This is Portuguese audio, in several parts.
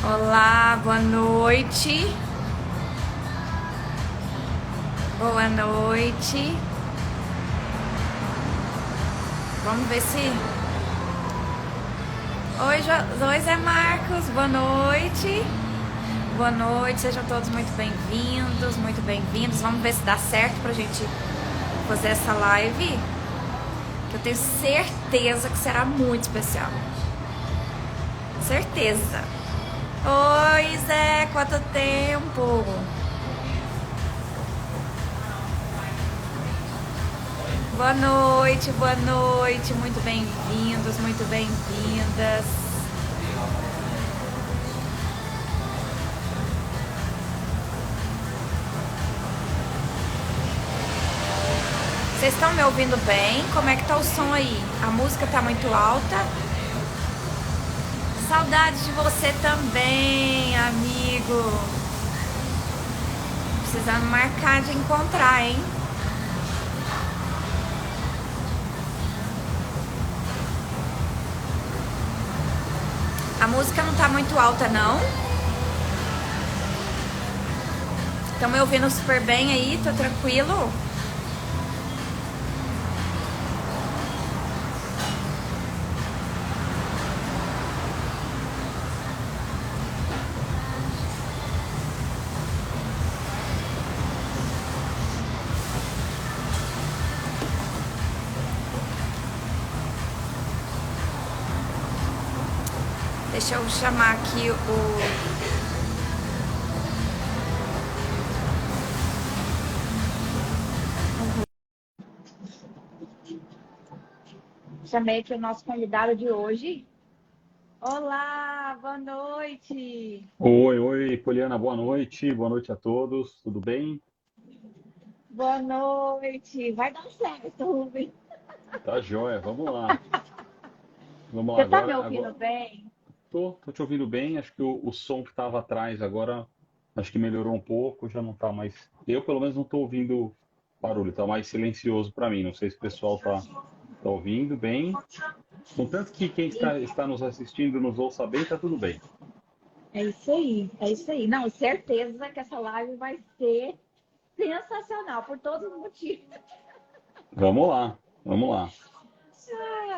Olá, boa noite. Boa noite. Vamos ver se. Oi, Zé Marcos, boa noite. Boa noite, sejam todos muito bem-vindos, muito bem-vindos. Vamos ver se dá certo pra gente fazer essa live, que eu tenho certeza que será muito especial. Certeza. Oi, Zé, quanto tempo? Boa noite, muito bem-vindos, muito bem-vindas. Vocês estão me ouvindo bem? Como é que tá o som aí? A música tá muito alta? Saudade de você também, amigo. Precisando marcar de encontrar, hein? A música não tá muito alta, não? Estão me ouvindo super bem aí? Tô tranquilo? Deixa eu chamar aqui o... Chamei aqui o nosso convidado de hoje. Olá, boa noite. Oi, Poliana, boa noite a todos, tudo bem? Boa noite. Vai dar certo, Rubem. Tá joia, vamos lá, Você tá me ouvindo agora bem? tô te ouvindo bem, acho que o som que estava atrás agora, acho que melhorou um pouco, já não tá mais, eu pelo menos não tô ouvindo barulho, tá mais silencioso para mim, não sei se o pessoal tá ouvindo bem, contanto que quem está nos assistindo nos ouça bem, tá tudo bem. É isso aí, é isso aí. Não, certeza que essa live vai ser sensacional por todos os motivos. Vamos lá.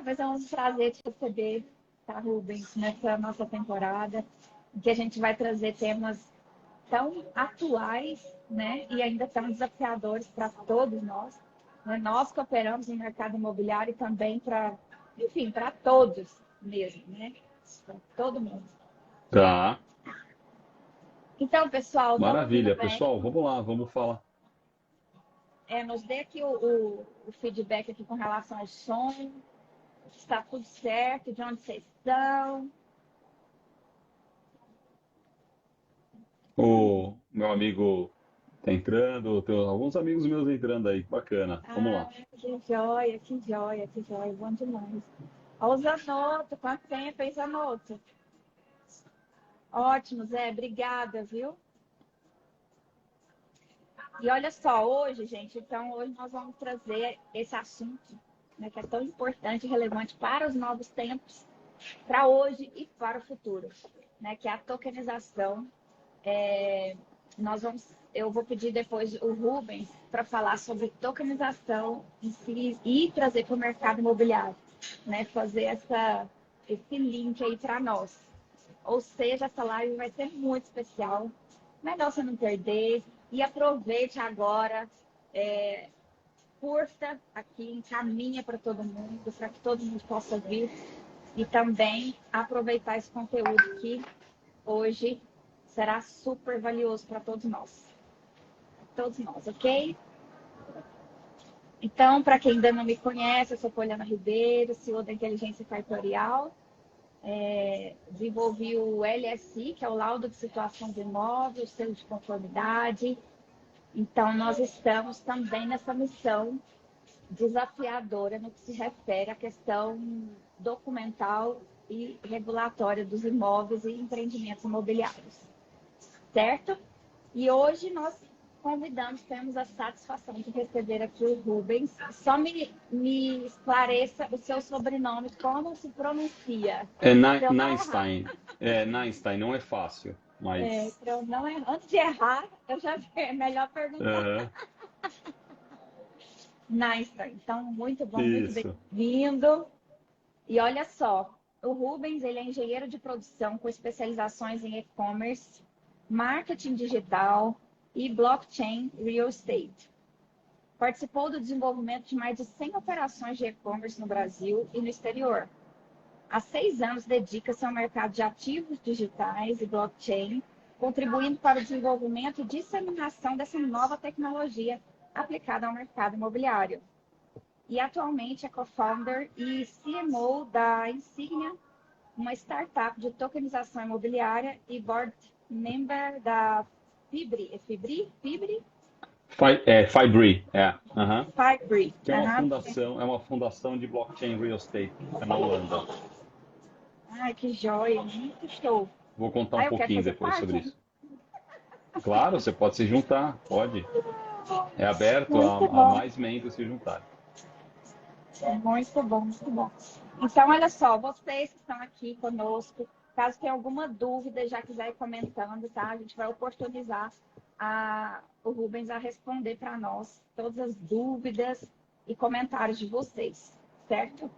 Vai ser um prazer te receber, tá, Rubens, nessa nossa temporada, em que a gente vai trazer temas tão atuais, né, e ainda tão desafiadores para todos nós. Né? Nós que operamos no mercado imobiliário e também para, enfim, para todos mesmo, né? Para todo mundo. Tá, Então, pessoal, estão ouvindo maravilha, bem? pessoal, vamos lá, vamos falar. Nos dê aqui o feedback aqui com relação ao som, está tudo certo, de onde vocês estão. O meu amigo tá entrando, tem alguns amigos meus entrando aí, bacana. Vamos Ah, lá. que joia, que joia, que joia, bom demais. Ó, o Zanotto, quanto tempo, hein, Zanotto? Ótimo, Zé, obrigada, viu? E olha só, hoje, gente, então hoje nós vamos trazer esse assunto, né, que é tão importante e relevante para os novos tempos, para hoje e para o futuro, né, que é a tokenização. Eu vou pedir depois o Rubens para falar sobre tokenização em si e trazer para o mercado imobiliário, né, fazer esse link aí para nós. Ou seja, essa live vai ser muito especial. Melhor você não perder. E aproveite agora, curta aqui, encaminha para todo mundo, para que todo mundo possa vir. E também aproveitar esse conteúdo que hoje será super valioso para todos nós. Todos nós, ok? Então, para quem ainda não me conhece, eu sou Poliana Ribeiro, CEO da Inteligência Cartorial. Desenvolvi o LSI, que é o Laudo de Situação do Imóvel, o selo de conformidade. Então, nós estamos também nessa missão desafiadora no que se refere à questão documental e regulatória dos imóveis e empreendimentos imobiliários, certo? E hoje nós temos a satisfação de receber aqui o Rubens. Só me esclareça o seu sobrenome, como se pronuncia, É para eu não errar. Neinstein. Einstein não é fácil, mas... Então, não é, antes de errar, eu já é melhor perguntar. Aham, Nice, então, muito bom, muito isso. bem-vindo. E olha só, o Rubens, ele é engenheiro de produção com especializações em e-commerce, marketing digital e blockchain real estate. Participou do desenvolvimento de mais de 100 operações de e-commerce no Brasil e no exterior. Há 6 anos dedica-se ao mercado de ativos digitais e blockchain, contribuindo para o desenvolvimento e disseminação dessa nova tecnologia aplicada ao mercado imobiliário. E atualmente é co-founder e CMO da Insignia, uma startup de tokenização imobiliária e board member da Fibri. É Fibri? Fibri? Fibri, aham. Fibri. Que é uma fundação de blockchain real estate, que fica na Holanda. Ai, que joia, muito show. Vou contar um Eu quero pouquinho fazer depois parte, sobre hein? isso. Claro, você pode se juntar, pode. É aberto Muito a bom. mais membros se juntarem. Muito bom, muito bom. Então, olha só, vocês que estão aqui conosco, caso tenha alguma dúvida, já quiser ir comentando, tá? A gente vai oportunizar o Rubens a responder para nós todas as dúvidas e comentários de vocês, certo?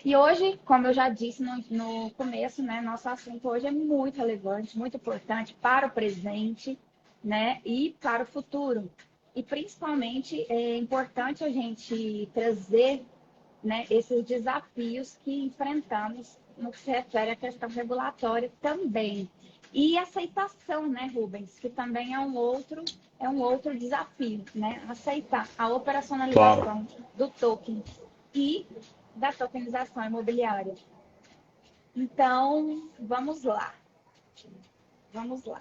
E hoje, como eu já disse no começo, né, nosso assunto hoje é muito relevante, muito importante para o presente, né, e para o futuro. E principalmente é importante a gente trazer, né, esses desafios que enfrentamos no que se refere à questão regulatória também. E aceitação, né, Rubens, que também é um outro desafio, né, aceitar a Claro. operacionalização do token e da tokenização imobiliária. Então, vamos lá. Vamos lá.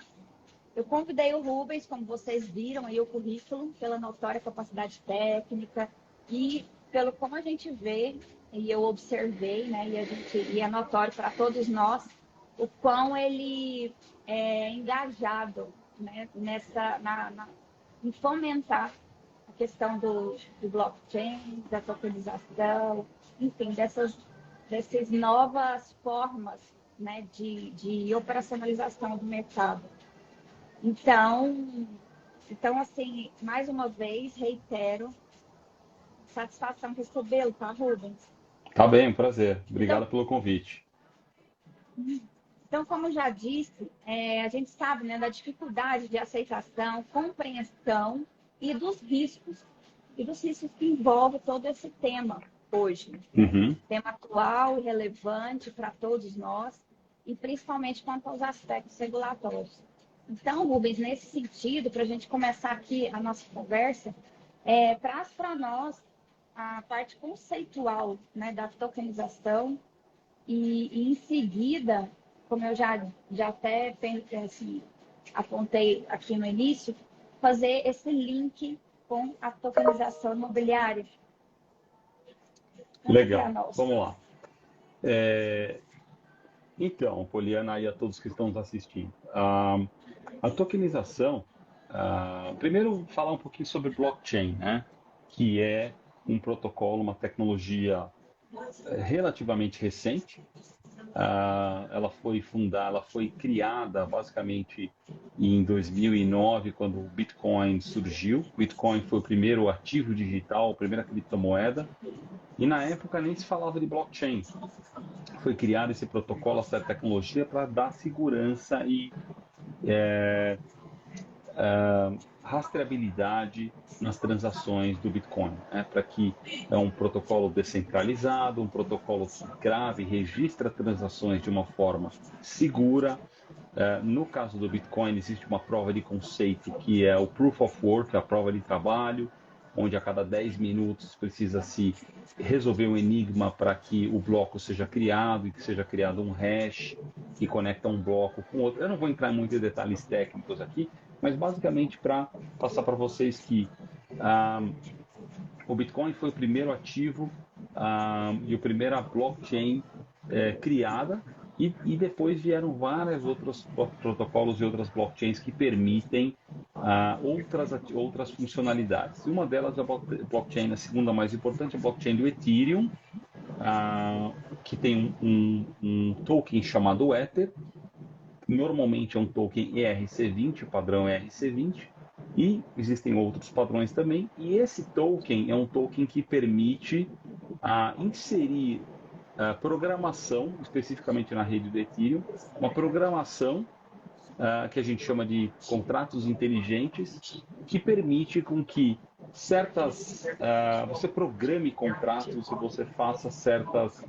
Eu convidei o Rubens, como vocês viram aí o currículo, pela notória capacidade técnica e pelo como a gente vê, e eu observei, né, e é notório para todos nós, o quão ele é engajado, né, em fomentar a questão do blockchain, da tokenização, enfim, dessas novas formas, né, de operacionalização do mercado. Então, assim, mais uma vez, reitero, satisfação recebê-lo, tá, Rubens? Tá bem, um prazer. Então, Obrigado pelo convite. como já disse, a gente sabe, né, da dificuldade de aceitação, compreensão e dos riscos que envolve todo esse tema hoje. Uhum. Tema atual e relevante para todos nós, e principalmente quanto aos aspectos regulatórios. Então, Rubens, nesse sentido, para a gente começar aqui a nossa conversa, traz para nós a parte conceitual, né, da tokenização e em seguida, como eu já até assim, apontei aqui no início, fazer esse link com a tokenização imobiliária. Legal, vamos lá. Então, Poliana e a todos que estão nos assistindo. A tokenização, primeiro falar um pouquinho sobre blockchain, né? Que é um protocolo, uma tecnologia relativamente recente. Ela foi criada basicamente em 2009, quando o Bitcoin surgiu. O Bitcoin foi o primeiro ativo digital, a primeira criptomoeda, e na época nem se falava de blockchain. Foi criado esse protocolo, essa tecnologia, para dar segurança e rastreabilidade nas transações do Bitcoin, né? Para que é um protocolo descentralizado, um protocolo que grave e registra transações de uma forma segura. No caso do Bitcoin, existe uma prova de conceito que é o Proof of Work, a prova de trabalho, onde a cada 10 minutos precisa se resolver um enigma para que o bloco seja criado e que seja criado um hash que conecta um bloco com outro. Eu não vou entrar muito em detalhes técnicos aqui, mas basicamente para passar para vocês que o Bitcoin foi o primeiro ativo e a primeira blockchain criada, e depois vieram vários outros protocolos e outras blockchains que permitem outras funcionalidades. E uma delas é a blockchain, a segunda mais importante, é a blockchain do Ethereum, que tem um token chamado Ether. Normalmente é um token ERC20, o padrão ERC20, e existem outros padrões também. E esse token é um token que permite inserir programação, especificamente na rede do Ethereum, uma programação que a gente chama de contratos inteligentes, que permite com que você programe contratos e você faça certos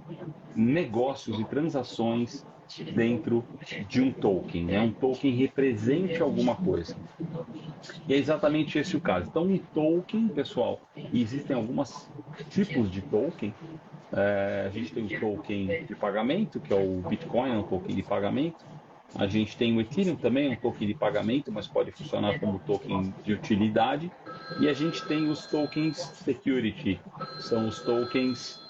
negócios e transações dentro de um token, né? Um token represente alguma coisa. E é exatamente esse o caso. Então, um token, pessoal, existem alguns tipos de token. A gente tem o token de pagamento, que é o Bitcoin, é um token de pagamento. A gente tem o Ethereum também, um token de pagamento, mas pode funcionar como token de utilidade. E a gente tem os tokens security, são os tokens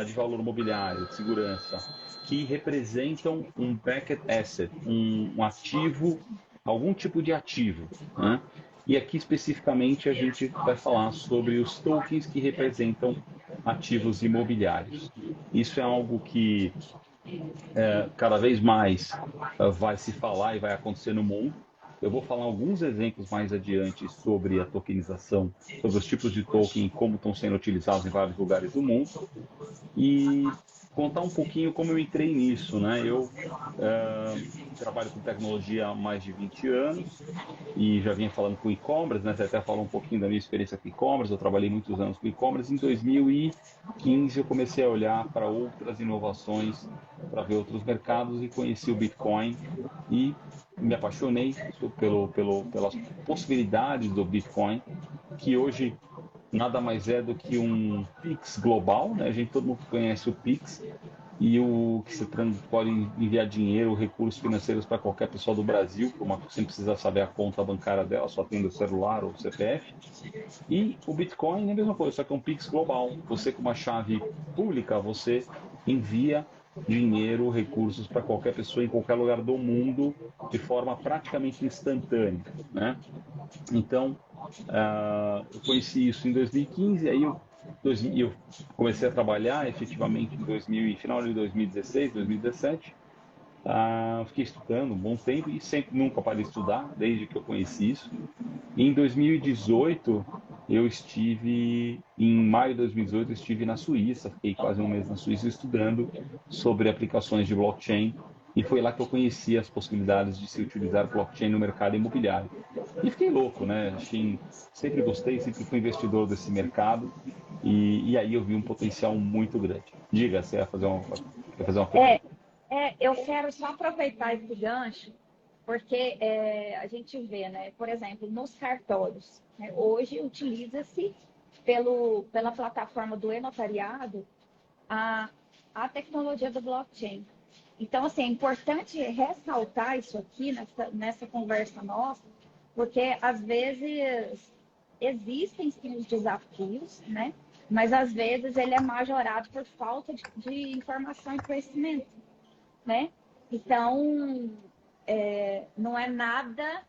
de valor mobiliário, de segurança, que representam um backed asset, um ativo, algum tipo de ativo, né? E aqui especificamente a gente vai falar sobre os tokens que representam ativos imobiliários. Isso é algo que cada vez mais vai se falar e vai acontecer no mundo. Eu vou falar alguns exemplos mais adiante sobre a tokenização, sobre os tipos de token e como estão sendo utilizados em vários lugares do mundo. E contar um pouquinho como eu entrei nisso, né? Eu trabalho com tecnologia há mais de 20 anos e já vinha falando com e-commerce, né? Você até falou um pouquinho da minha experiência com e-commerce, eu trabalhei muitos anos com e-commerce. Em 2015 eu comecei a olhar para outras inovações, para ver outros mercados e conheci o Bitcoin e me apaixonei pelas possibilidades do Bitcoin, que hoje nada mais é do que um Pix global, né? Todo mundo conhece o Pix, e o que você pode enviar dinheiro, recursos financeiros para qualquer pessoa do Brasil, sem precisar saber a conta bancária dela, só tendo o celular ou o CPF. E o Bitcoin é a mesma coisa, só que é um Pix global. Você com uma chave pública, você envia dinheiro, recursos para qualquer pessoa em qualquer lugar do mundo de forma praticamente instantânea, né? Então, eu conheci isso em 2015, aí eu comecei a trabalhar efetivamente em final de 2016, 2017. Fiquei estudando um bom tempo e sempre nunca parei de estudar, desde que eu conheci isso. E em 2018, em maio de 2018, eu estive na Suíça, fiquei quase um mês na Suíça estudando sobre aplicações de blockchain. E foi lá que eu conheci as possibilidades de se utilizar blockchain no mercado imobiliário. E fiquei louco, né? Sempre gostei, sempre fui investidor desse mercado. E aí eu vi um potencial muito grande. Diga, você quer fazer uma pergunta? É, eu quero só aproveitar esse gancho, porque a gente vê, né, por exemplo, nos cartórios, né, hoje utiliza-se pela plataforma do e-notariado a, a tecnologia do blockchain. Então, assim, é importante ressaltar isso aqui nessa conversa nossa, porque às vezes existem sim os desafios, né? Mas às vezes ele é majorado por falta de informação e conhecimento, né? Então, não é nada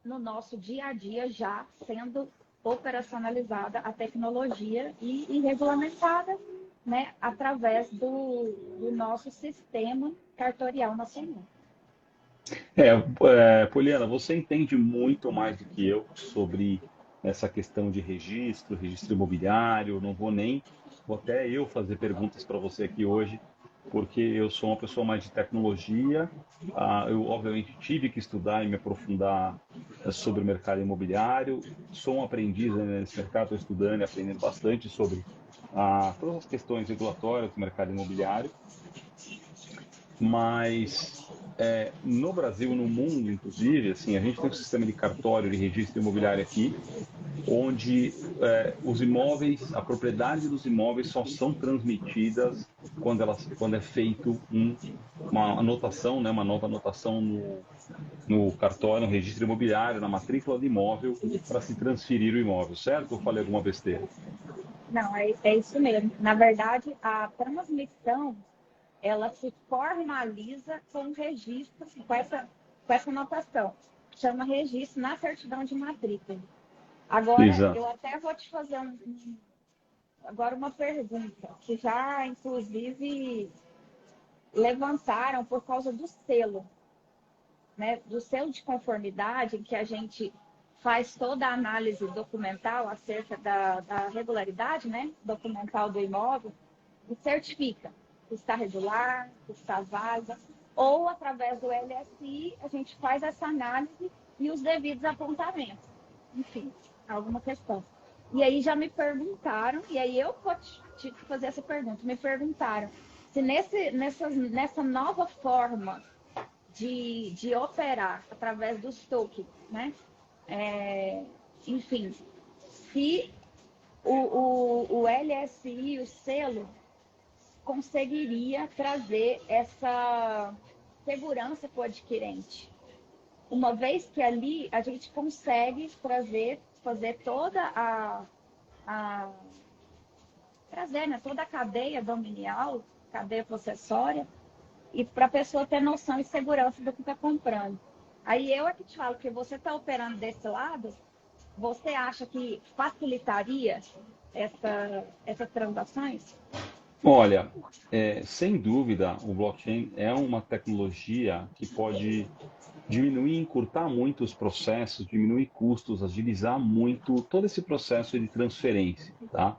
no nosso dia a dia já sendo operacionalizada a tecnologia e regulamentada, né, através do nosso sistema cartorial nacional. Poliana, você entende muito mais do que eu sobre essa questão de registro imobiliário. Vou até eu fazer perguntas para você aqui hoje, porque eu sou uma pessoa mais de tecnologia. Eu, obviamente, tive que estudar e me aprofundar sobre o mercado imobiliário. Sou um aprendiz, né, nesse mercado, estou estudando e aprendendo bastante sobre todas as questões regulatórias do mercado imobiliário. Mas no Brasil, no mundo, inclusive, assim, a gente tem um sistema de cartório de registro imobiliário aqui, onde os imóveis, a propriedade dos imóveis só são transmitidas quando é feito uma anotação, né, uma nova anotação no cartório, no registro imobiliário, na matrícula do imóvel, para se transferir o imóvel, certo? Ou falei alguma besteira? Não, é isso mesmo. Na verdade, a transmissão ela se formaliza com o registro, com essa anotação. Chama registro na certidão de matrícula. Agora, Exato. eu até vou te fazer agora uma pergunta que já, inclusive, levantaram por causa do selo, né? Do selo de conformidade, em que a gente faz toda a análise documental acerca da regularidade, né? Documental do imóvel, e certifica que está regular, que está válido, ou através do LSI a gente faz essa análise e os devidos apontamentos. Enfim, alguma questão. E aí já me perguntaram, e aí eu tive que fazer essa pergunta, me perguntaram se nessa nova forma de operar através dos tokens, né? Enfim, se o LSI, o selo, conseguiria trazer essa segurança para o adquirente. Uma vez que ali a gente consegue fazer toda trazer, né, toda a cadeia dominial, cadeia possessória, e para a pessoa ter noção e segurança do que está comprando. Aí eu é que te falo que você está operando desse lado, você acha que facilitaria essas transações? Olha, sem dúvida, o blockchain é uma tecnologia que pode diminuir e encurtar muito os processos, diminuir custos, agilizar muito todo esse processo de transferência, tá?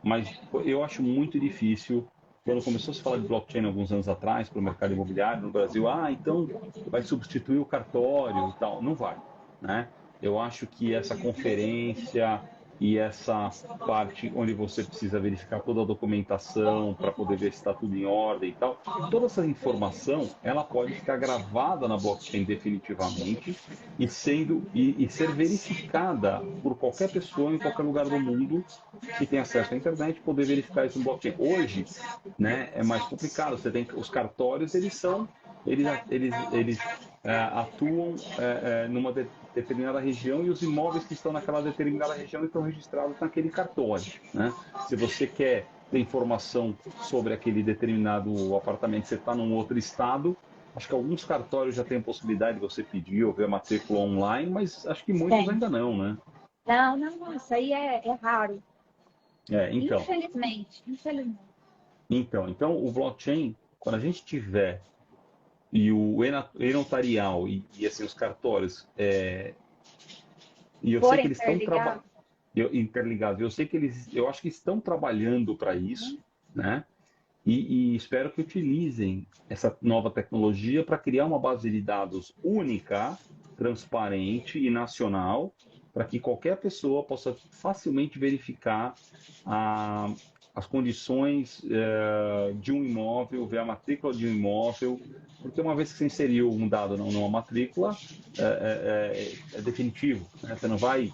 Mas eu acho muito difícil, quando começou a se falar de blockchain alguns anos atrás para o mercado imobiliário no Brasil, então vai substituir o cartório e tal. Não vai, né? Eu acho que essa conferência e essa parte onde você precisa verificar toda a documentação para poder ver se está tudo em ordem e tal, toda essa informação ela pode ficar gravada na blockchain definitivamente e ser verificada por qualquer pessoa em qualquer lugar do mundo que tem acesso à internet poder verificar isso no blockchain. Hoje, né, é mais complicado. Você tem os cartórios, eles atuam numa determinada região e os imóveis que estão naquela determinada região estão registrados naquele cartório, né? Se você quer ter informação sobre aquele determinado apartamento, você está num outro estado, acho que alguns cartórios já têm a possibilidade de você pedir ou ver a matrícula online, mas acho que muitos Tem. ainda não, né? Não, isso aí é raro. Então, Infelizmente. então, o blockchain, quando a gente tiver e o e-notarial e assim, os cartórios, e eu sei For que eles estão interligado. interligados, eu acho que estão trabalhando para isso, né? E espero que utilizem essa nova tecnologia para criar uma base de dados única, transparente e nacional, para que qualquer pessoa possa facilmente verificar a, as condições de um imóvel, ver a matrícula de um imóvel, porque uma vez que você inseriu um dado numa matrícula, é definitivo, né? Você não vai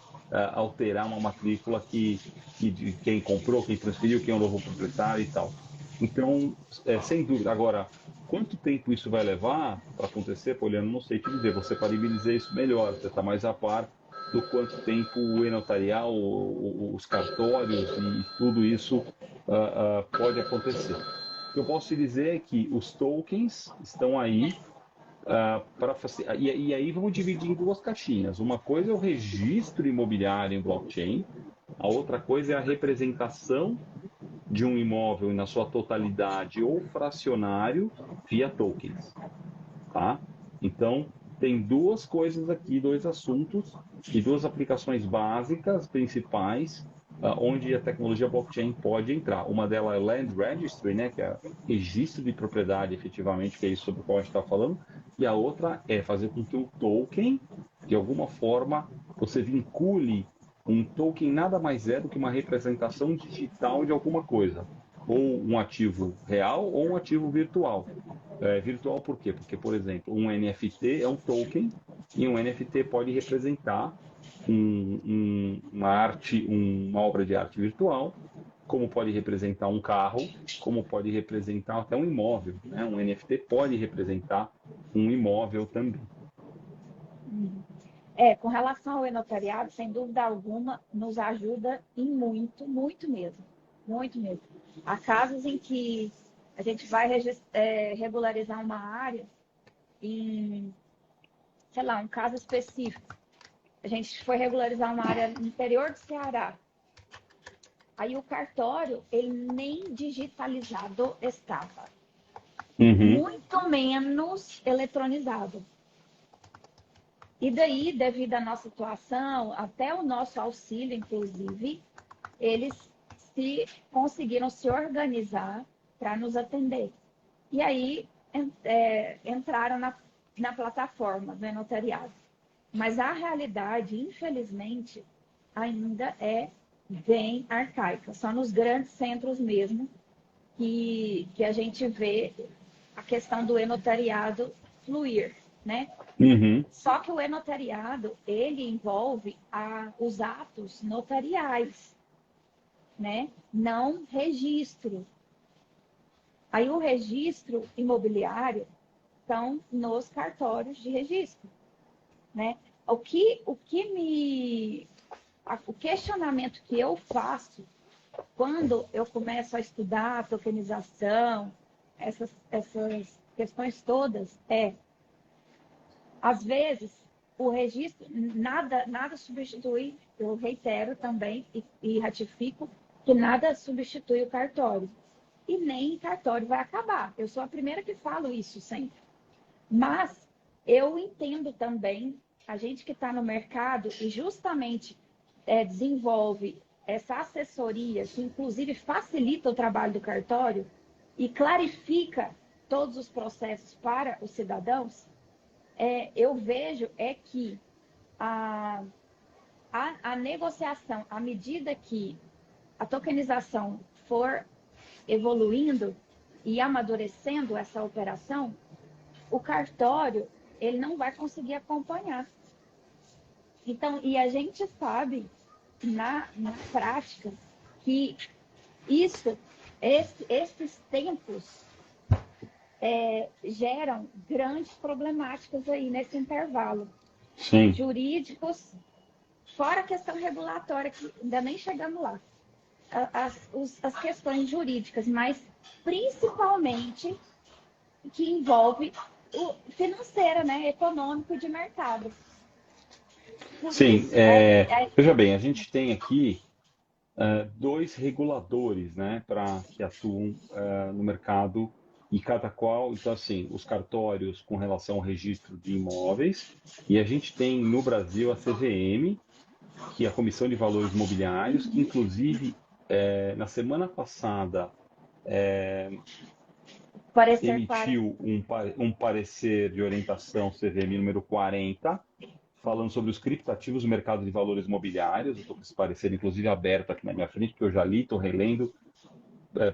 alterar uma matrícula de quem comprou, quem transferiu, quem é o novo proprietário e tal. Então, sem dúvida. Agora, quanto tempo isso vai levar para acontecer, Poliano, não sei te dizer. Você parabenizar isso melhor, você está mais a par do quanto tempo o e-notarial, os cartórios e tudo isso pode acontecer. O que eu posso te dizer é que os tokens estão aí para e aí vamos dividir em duas caixinhas. Uma coisa é o registro imobiliário em blockchain, a outra coisa é a representação de um imóvel na sua totalidade ou fracionário via tokens, tá? Então, tem duas coisas aqui, dois assuntos e duas aplicações básicas principais onde a tecnologia blockchain pode entrar. Uma delas é o Land Registry, né, que é registro de propriedade, efetivamente, que é isso sobre o qual a gente está falando, e a outra é fazer com que o token, de alguma forma, você vincule um token nada mais é do que uma representação digital de alguma coisa, ou um ativo real ou um ativo virtual. Virtual por quê? Porque, por exemplo, um NFT é um token e um NFT pode representar uma obra de arte virtual, como pode representar um carro, como pode representar até um imóvel, né? Um NFT pode representar um imóvel também. Com relação ao e-notariado, sem dúvida alguma, nos ajuda em muito, muito mesmo. Muito mesmo. Há casos em que a gente vai regularizar uma área em, sei lá, um caso específico. A gente foi regularizar uma área no interior do Ceará. Aí o cartório, ele nem digitalizado estava, Uhum. muito menos eletronizado. E daí, devido à nossa situação, até o nosso auxílio, inclusive, eles conseguiram se organizar para nos atender. E aí entraram na plataforma do notariado. Mas a realidade, infelizmente, ainda é bem arcaica. Só nos grandes centros mesmo que a gente vê a questão do e-notariado fluir, né? Uhum. Só que o e-notariado, ele envolve os atos notariais, né? Não registro. Aí o registro imobiliário estão nos cartórios de registro, né? O questionamento que eu faço quando eu começo a estudar a tokenização, essas questões todas, às vezes, o registro, nada substitui, eu reitero também e ratifico, que nada substitui o cartório. E nem cartório vai acabar. Eu sou a primeira que falo isso sempre. Mas eu entendo também, a gente que está no mercado e justamente desenvolve essa assessoria, que inclusive facilita o trabalho do cartório e clarifica todos os processos para os cidadãos, eu vejo que a negociação, à medida que a tokenização for evoluindo e amadurecendo essa operação, o cartório ele não vai conseguir acompanhar. Então, e a gente sabe na prática que esses tempos geram grandes problemáticas aí nesse intervalo. Sim. Jurídicos, fora a questão regulatória, que ainda nem chegamos lá. As questões jurídicas, mas principalmente que envolve o financeira, né? Econômico de mercado. Por Sim. isso, Veja bem, a gente tem aqui dois reguladores, né, que atuam no mercado e cada qual, então assim, os cartórios com relação ao registro de imóveis e a gente tem no Brasil a CVM, que é a Comissão de Valores Imobiliários, que inclusive na semana passada parecer 40. emitiu um parecer de orientação CVM número 40, falando sobre os criptativos do mercado de valores imobiliários. Eu estou com esse parecer, inclusive, aberto aqui na minha frente, porque eu já li, estou relendo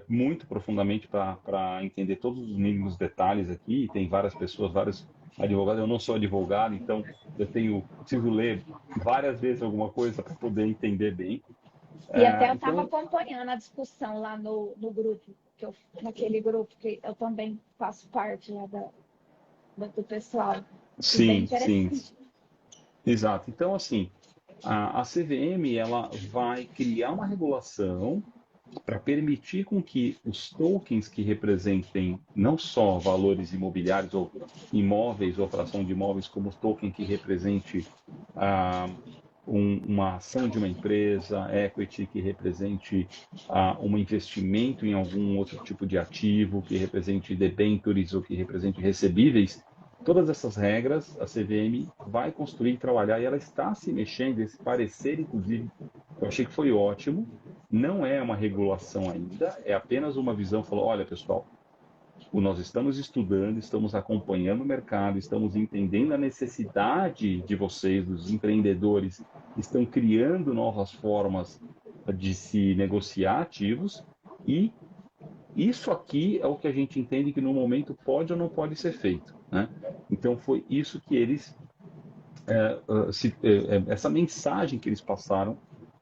muito profundamente para entender todos os mínimos detalhes aqui. Tem várias pessoas, vários advogados. Eu não sou advogado, então preciso ler várias vezes alguma coisa para poder entender bem. E até eu estava Então, acompanhando a discussão lá no grupo, naquele grupo que eu também faço parte lá do pessoal. E bem sim, sim, interessante. exato. Então, assim, a CVM ela vai criar uma regulação para permitir com que os tokens que representem não só valores imobiliários ou imóveis ou fração de imóveis, como o token que represente uma ação de uma empresa, equity que represente um investimento em algum outro tipo de ativo, que represente debentures ou que represente recebíveis, todas essas regras a CVM vai construir e trabalhar e ela está se mexendo, esse parecer, inclusive, eu achei que foi ótimo, não é uma regulação ainda, é apenas uma visão, falou, olha pessoal, nós estamos estudando, estamos acompanhando o mercado, estamos entendendo a necessidade de vocês, dos empreendedores, estão criando novas formas de se negociar ativos e isso aqui é o que a gente entende que no momento pode ou não pode ser feito, né? Então foi isso que eles, essa mensagem que eles passaram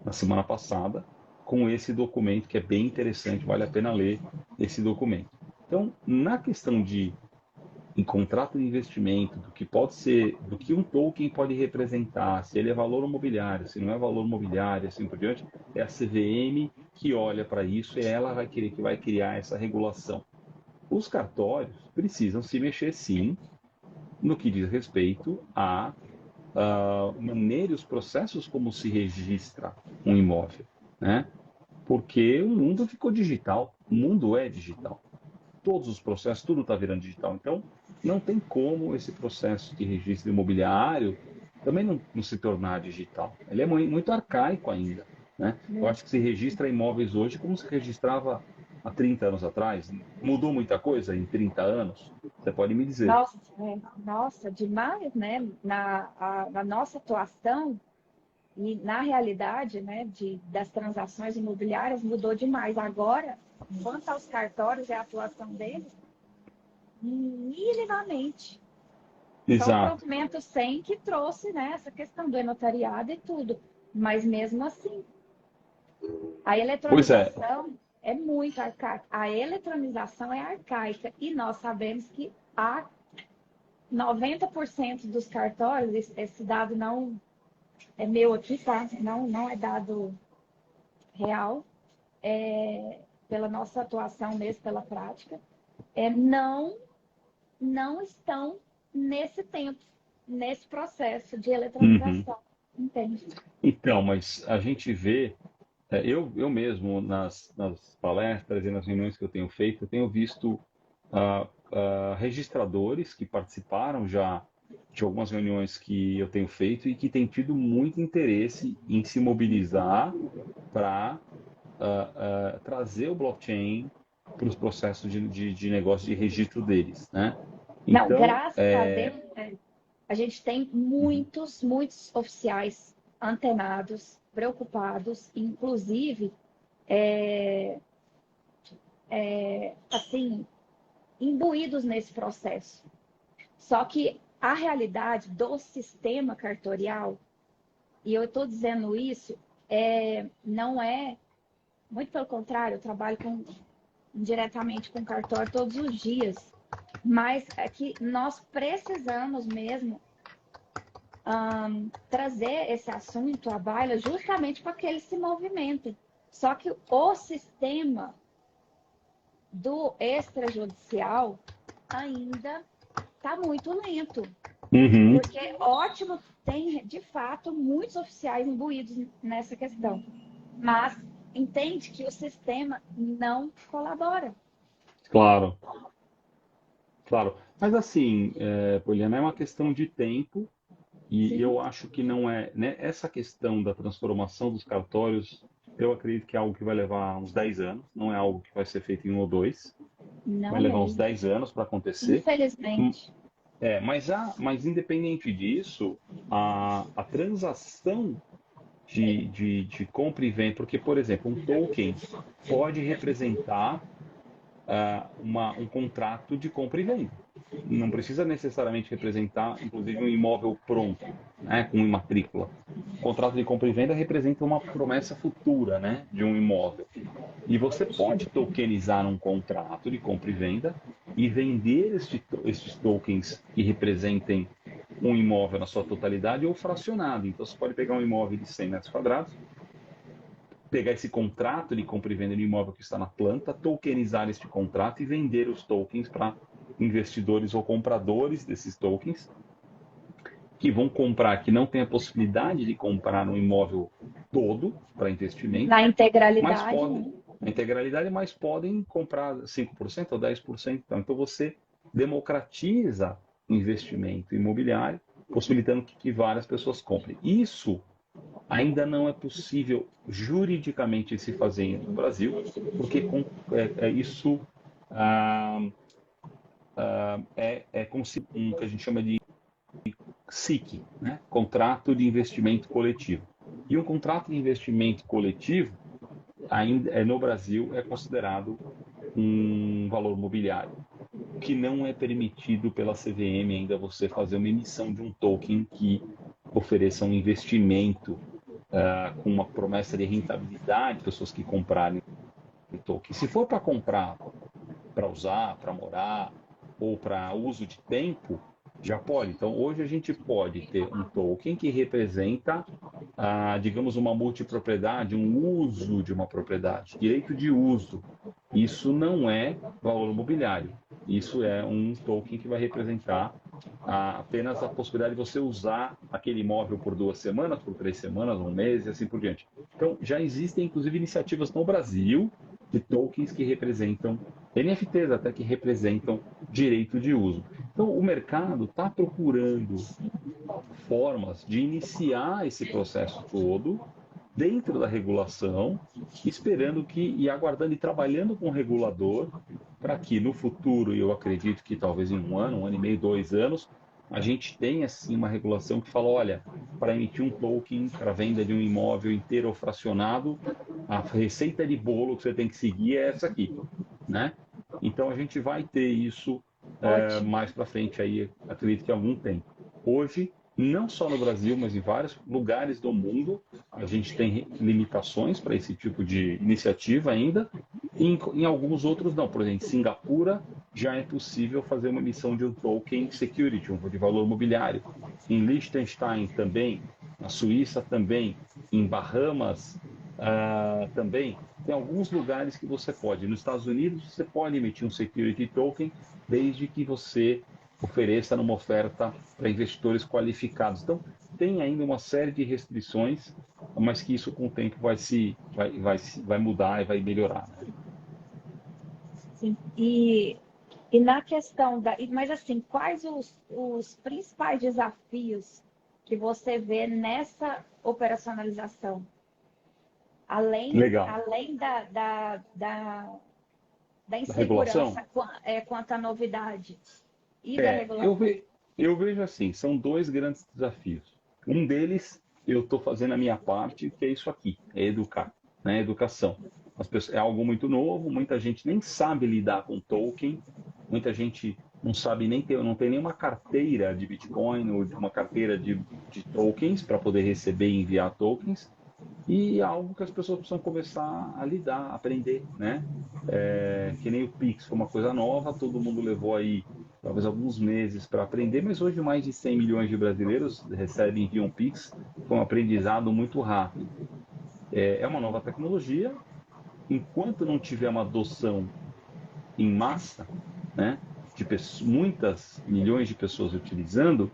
na semana passada com esse documento que é bem interessante, vale a pena ler esse documento. Então, na questão em contrato de investimento, do que pode ser, do que um token pode representar, se ele é valor imobiliário, se não é valor imobiliário, assim por diante, é a CVM que olha para isso e ela vai querer que vai criar essa regulação. Os cartórios precisam se mexer sim no que diz respeito a maneira e os processos como se registra um imóvel, né? porque o mundo ficou digital, o mundo é digital. Todos os processos, tudo está virando digital. Então, não tem como esse processo de registro imobiliário também não se tornar digital. Ele é muito arcaico ainda, né? Eu acho que se registra imóveis hoje como se registrava há 30 anos atrás. Mudou muita coisa em 30 anos? Você pode me dizer. Nossa, nossa, demais, né? Na nossa atuação e na realidade, né, das transações imobiliárias mudou demais. Agora, quanto aos cartórios e a atuação deles, minimamente. Só o Exato. provimento 100 que trouxe, né, essa questão do notariado e tudo. Mas mesmo assim, a Pois é. eletronização é muito arcaica. A eletronização é arcaica e nós sabemos que há 90% dos cartórios, esse dado não é meu aqui, tá? Não é dado real, pela nossa atuação mesmo, pela prática, não estão nesse tempo, nesse processo de Uhum. eletronização, entende? Então, mas a gente vê, eu mesmo nas palestras e nas reuniões que eu tenho feito, eu tenho visto registradores que participaram já de algumas reuniões que eu tenho feito e que têm tido muito interesse em se mobilizar para trazer o blockchain para os processos de negócio de registro deles, né? Não, Então, graças a Deus, a gente tem muitos oficiais antenados, preocupados, inclusive, assim, imbuídos nesse processo. Só que a realidade do sistema cartorial, e eu estou dizendo isso, não é, muito pelo contrário, eu trabalho diretamente com cartório todos os dias, mas é que nós precisamos mesmo trazer esse assunto à baila justamente para que ele se movimente. Só que o sistema do extrajudicial ainda está muito lento. uhum. Porque ótimo, tem de fato muitos oficiais imbuídos nessa questão. Mas entende que o sistema não colabora. Claro, claro. Mas assim, Poliana, é uma questão de tempo e Sim, eu acho que não é, né, essa questão da transformação dos cartórios, eu acredito que é algo que vai levar uns 10 anos, não é algo que vai ser feito em um ou dois, vai não levar uns mesmo. 10 anos para acontecer. Hum, Infelizmente. mas independente disso, a transação de compra e venda, porque, por exemplo, um token pode representar um contrato de compra e venda. Não precisa necessariamente representar, inclusive, um imóvel pronto, né, com matrícula. O contrato de compra e venda representa uma promessa futura, né, de um imóvel. E você pode tokenizar um contrato de compra e venda e vender estes tokens que representem um imóvel na sua totalidade ou fracionado. Então, você pode pegar um imóvel de 100 metros quadrados, pegar esse contrato de compra e venda de imóvel que está na planta, tokenizar este contrato e vender os tokens para investidores ou compradores desses tokens que vão comprar, que não tem a possibilidade de comprar um imóvel todo para investimento, Na mas integralidade, podem, né? a integralidade, mas podem comprar 5% ou 10%. Então você democratiza o investimento imobiliário, possibilitando que várias pessoas comprem. Isso ainda não é possível juridicamente se fazer no Brasil, porque isso ah, é com um que a gente chama de SIC, né? Contrato de Investimento Coletivo. E um contrato de investimento coletivo, ainda no Brasil, é considerado um valor mobiliário, que não é permitido pela CVM ainda você fazer uma emissão de um token que ofereça um investimento com uma promessa de rentabilidade, pessoas que comprarem o token. Se for para comprar, para usar, para morar ou para uso de tempo, já pode. Então, hoje a gente pode ter um token que representa, digamos, uma multipropriedade, um uso de uma propriedade, direito de uso. Isso não é valor mobiliário. Isso é um token que vai representar apenas a possibilidade de você usar aquele imóvel por 2 semanas, por 3 semanas, um mês e assim por diante. Então, já existem, inclusive, iniciativas no Brasil de tokens que representam, NFTs até que representam direito de uso. Então, o mercado está procurando formas de iniciar esse processo todo dentro da regulação, esperando que, e aguardando e trabalhando com o regulador, para que no futuro, e eu acredito que talvez em um ano e meio, 2 anos, a gente tenha sim uma regulação que fala, olha, para emitir um token para venda de um imóvel inteiro ou fracionado, a receita de bolo que você tem que seguir é essa aqui, né? Então a gente vai ter isso Ótimo. mais para frente aí, acredito que há algum tempo. Hoje, não só no Brasil, mas em vários lugares do mundo, a gente tem limitações para esse tipo de iniciativa ainda, e em alguns outros não. Por exemplo, em Singapura já é possível fazer uma emissão de um token security, de valor mobiliário. Em Liechtenstein também, na Suíça também, em Bahamas também. Tem alguns lugares que você pode. Nos Estados Unidos, você pode emitir um security token desde que você ofereça numa oferta para investidores qualificados. Então, tem ainda uma série de restrições, mas que isso com o tempo vai mudar e vai melhorar. Né? Sim. E na questão da. Mas assim, quais os principais desafios que você vê nessa operacionalização? Legal. Além da Da regulação? insegurança quanto à novidade e da É, eu, regulação. ve, eu vejo assim, são dois grandes desafios. Um deles, eu estou fazendo a minha parte, que é isso aqui, é educar, né? Educação. É algo muito novo, muita gente nem sabe lidar com token, muita gente não sabe nem ter, não tem nenhuma carteira de Bitcoin ou de uma carteira de tokens para poder receber e enviar tokens. E é algo que as pessoas precisam começar a lidar, aprender, né? Que nem o Pix foi uma coisa nova, todo mundo levou aí talvez alguns meses para aprender, mas hoje mais de 100 milhões de brasileiros recebem via um Pix, foi um aprendizado muito rápido. É uma nova tecnologia, enquanto não tiver uma adoção em massa, né, de muitas milhões de pessoas utilizando,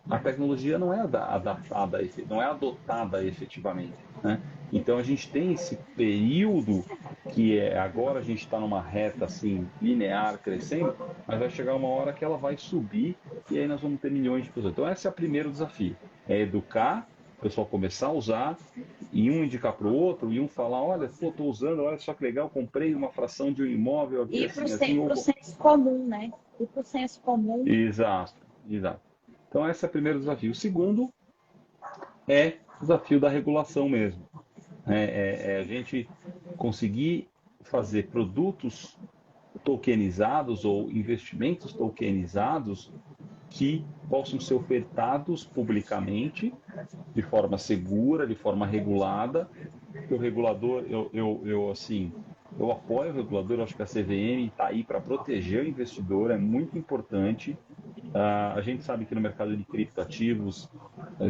a tecnologia não é adaptada, não é adotada efetivamente. Né? Então a gente tem esse período que agora a gente está numa reta assim linear crescendo, mas vai chegar uma hora que ela vai subir e aí nós vamos ter milhões de pessoas. Então esse é o primeiro desafio, é educar o pessoal começar a usar e um indicar para o outro e um falar, olha, estou usando, olha só que legal, comprei uma fração de um imóvel aqui E para assim, o senso comum, né? E para o senso comum. exato, exato. Então esse é o primeiro desafio. O segundo é o desafio da regulação mesmo. É a gente conseguir fazer produtos tokenizados ou investimentos tokenizados que possam ser ofertados publicamente de forma segura, de forma regulada. Que o regulador, eu apoio o regulador, eu acho que a CVM está aí para proteger o investidor, é muito importante. A gente sabe que no mercado de criptoativos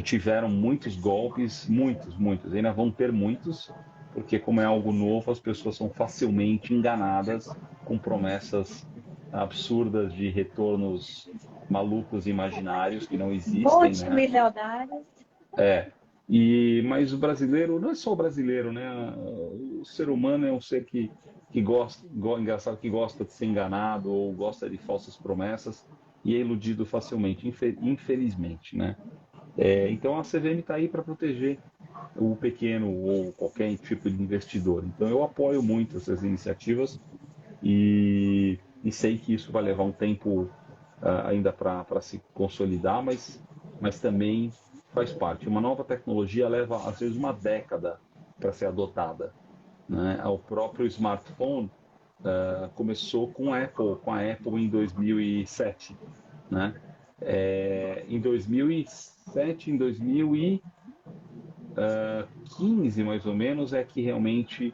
tiveram muitos golpes, muitos, ainda vão ter muitos, porque como é algo novo, as pessoas são facilmente enganadas com promessas absurdas de retornos malucos imaginários que não existem, né? Multimilionários. É. Mas o brasileiro, não é só o brasileiro, né? O ser humano é um ser que gosta, engraçado, que gosta de ser enganado ou gosta de falsas promessas e é iludido facilmente, infelizmente, né? Então a CVM está aí para proteger o pequeno ou qualquer tipo de investidor. Então eu apoio muito essas iniciativas e sei que isso vai levar um tempo ainda para se consolidar, mas também faz parte. Uma nova tecnologia leva às vezes uma década para ser adotada. Né? O próprio smartphone começou com a Apple em 2007, né? Em 2007, em 2015 mais ou menos, é que realmente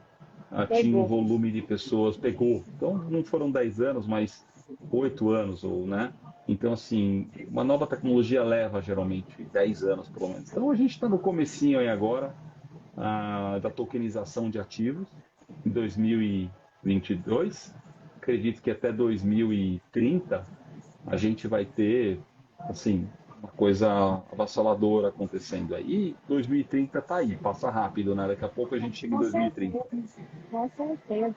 tinha um Pegou. volume de pessoas, pegou. Então não foram 10 anos, mas 8 anos, ou, né? Então, assim, uma nova tecnologia leva geralmente 10 anos, pelo menos. Então a gente está no comecinho aí agora da tokenização de ativos, em 2022. Acredito que até 2030 a gente vai ter, assim, uma coisa avassaladora acontecendo aí. E 2030 tá aí, passa rápido, né? Daqui a pouco a gente chega em Com 2030. certeza, com certeza.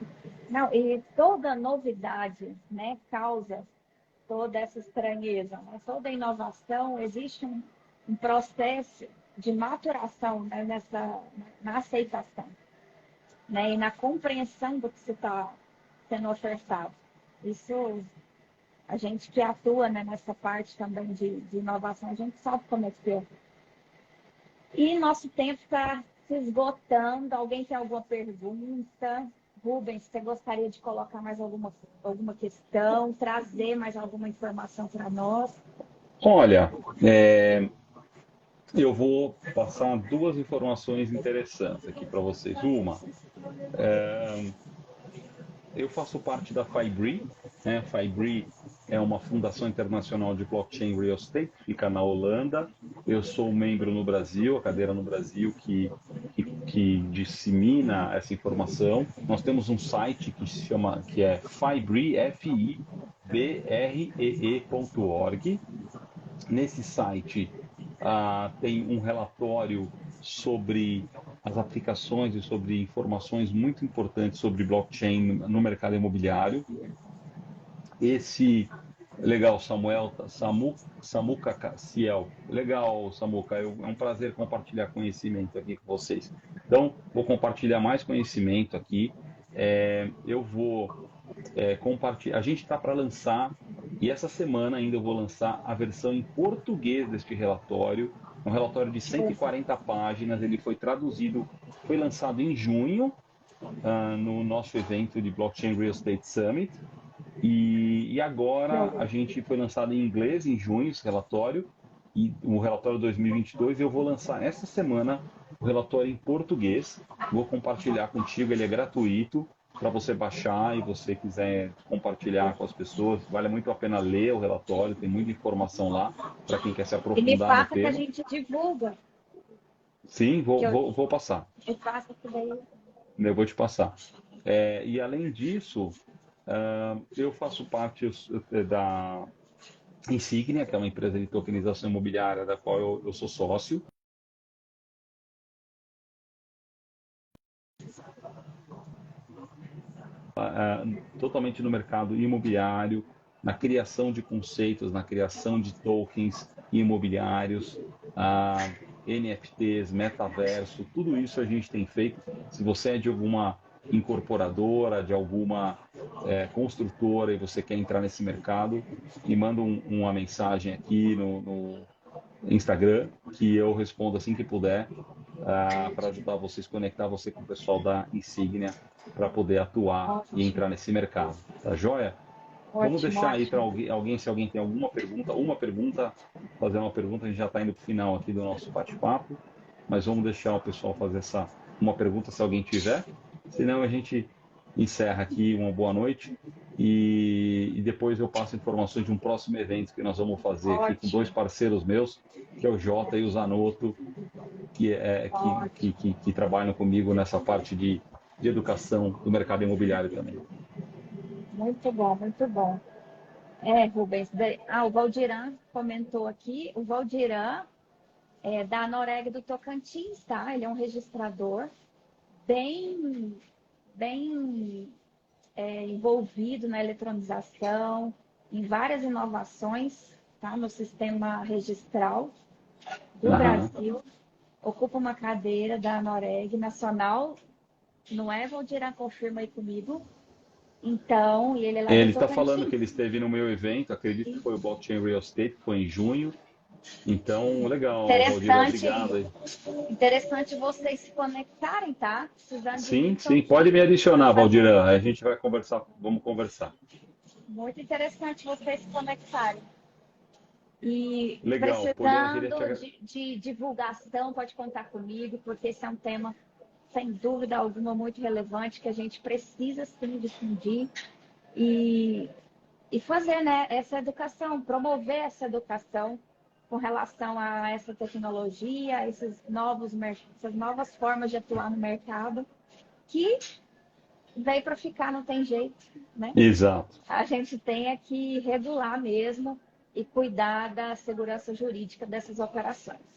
Não, e toda novidade, né, causa toda essa estranheza, né? Toda inovação, existe um processo de maturação, né, na aceitação, né, e na compreensão do que se está sendo ofertado. Isso, a gente que atua, né, nessa parte também de inovação, a gente sabe como é que é. E nosso tempo está se esgotando. Alguém tem alguma pergunta? Rubens, você gostaria de colocar mais alguma questão, trazer mais alguma informação para nós? Olha, eu vou passar duas informações interessantes aqui para vocês. Uma, eu faço parte da Fibri, né? Fibri é uma fundação internacional de blockchain real estate, fica na Holanda. Eu sou um membro no Brasil, a cadeira no Brasil que dissemina essa informação. Nós temos um site que se chama, que é Fibree, Fibree.org. Nesse site tem um relatório sobre as aplicações e sobre informações muito importantes sobre blockchain no mercado imobiliário. Esse, legal, Samuel, Samuca Ciel. Legal, Samuca, é um prazer compartilhar conhecimento aqui com vocês. Então, vou compartilhar mais conhecimento aqui. Eu vou compartilhar. A gente está para lançar, e essa semana ainda eu vou lançar a versão em português deste relatório. Um relatório de 140 páginas, ele foi traduzido, foi lançado em junho, no nosso evento de Blockchain Real Estate Summit. E agora a gente foi lançado em inglês em junho esse relatório, e o relatório 2022. Eu vou lançar essa semana o relatório em português. Vou compartilhar contigo, ele é gratuito para você baixar e você quiser compartilhar com as pessoas. Vale muito a pena ler o relatório, tem muita informação lá para quem quer se E me aprofundar no passa que a tema. gente divulga. Sim, Que eu, vou passar. me passa que daí. Eu vou te passar. E além disso, eu faço parte da Insignia, que é uma empresa de tokenização imobiliária da qual eu sou sócio. Totalmente no mercado imobiliário, na criação de conceitos, na criação de tokens imobiliários, NFTs, metaverso, tudo isso a gente tem feito. Se você é de alguma incorporadora, de alguma construtora e você quer entrar nesse mercado, me manda uma mensagem aqui no Instagram, que eu respondo assim que puder, para ajudar vocês, conectar você com o pessoal da Insignia para poder atuar e entrar nesse mercado. Tá joia? Vamos Ótimo, deixar aí para ótimo. alguém, se alguém tem alguma pergunta, fazer uma pergunta. A gente já está indo para o final aqui do nosso bate-papo, mas vamos deixar o pessoal fazer uma pergunta se alguém tiver. Senão a gente encerra aqui. Uma boa noite. E depois eu passo informações de um próximo evento que nós vamos fazer aqui com dois Ótimo, parceiros meus, que é o Jota e o Zanotto, que trabalham comigo nessa parte de educação do mercado imobiliário também. muito bom, muito bom. Rubens, o Valdiran comentou aqui. O Valdiran é da Noreg do Tocantins, tá? Ele é um registrador bem, bem envolvido na eletronização, em várias inovações, tá? No sistema registral do Aham. Brasil. Ocupa uma cadeira da Noreg Nacional. Não é, Valdiran? Confirma aí comigo. Então, e ele é lá do Ele está falando que Tocantins. ele esteve no meu evento, acredito que foi o Blockchain Real Estate, que foi em junho. Então, legal, Valdir, Interessante, obrigado aí. interessante vocês se conectarem, tá? Precisando de mim, Sim, estou sim, pode me aqui para adicionar, fazer. Valdir. A gente vai conversar, vamos conversar. Muito interessante vocês se conectarem. E Legal, queria te precisando agradecer. de divulgação, pode contar comigo, porque esse é um tema, sem dúvida alguma, muito relevante, que a gente precisa sim difundir e, e fazer, né, essa educação, promover essa educação com relação a essa tecnologia, essas novas formas de atuar no mercado, que veio para ficar, não tem jeito, né? Exato. A gente tem que regular mesmo. e cuidar da segurança jurídica dessas operações.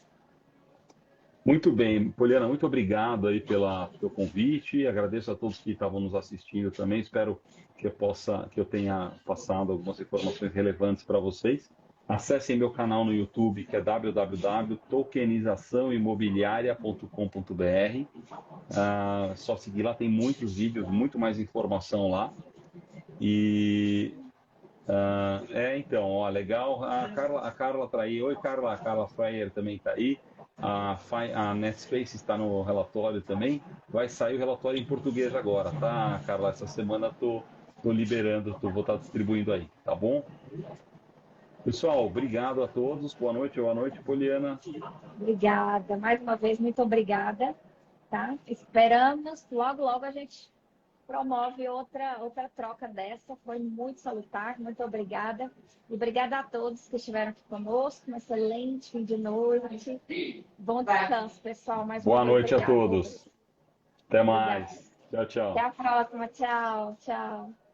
Muito bem, Poliana, muito obrigado aí pelo convite. Agradeço a todos que estavam nos assistindo também. Espero que eu tenha passado algumas informações relevantes para vocês. Acessem meu canal no YouTube, que é www.tokenizaçãoimobiliaria.com.br. Só seguir lá, tem muitos vídeos, muito mais informação lá. E então, ó, legal. A Carla tá aí. Oi, Carla. A Carla Freyer também tá aí. A Netspace está no relatório também. Vai sair o relatório em português agora, tá, Carla? Essa semana tô liberando, vou estar distribuindo aí, tá bom? Pessoal, obrigado a todos. Boa noite, Poliana. Obrigada. Mais uma vez, muito obrigada. Tá? Esperamos, logo, logo a gente promove outra troca dessa. Foi muito salutar, muito obrigada. E obrigada a todos que estiveram aqui conosco. Um excelente fim de noite. Bom descanso, pessoal. Mais uma Boa vez, noite a obrigada. todos. Até mais. Tchau, tchau. Até a próxima. Tchau, tchau.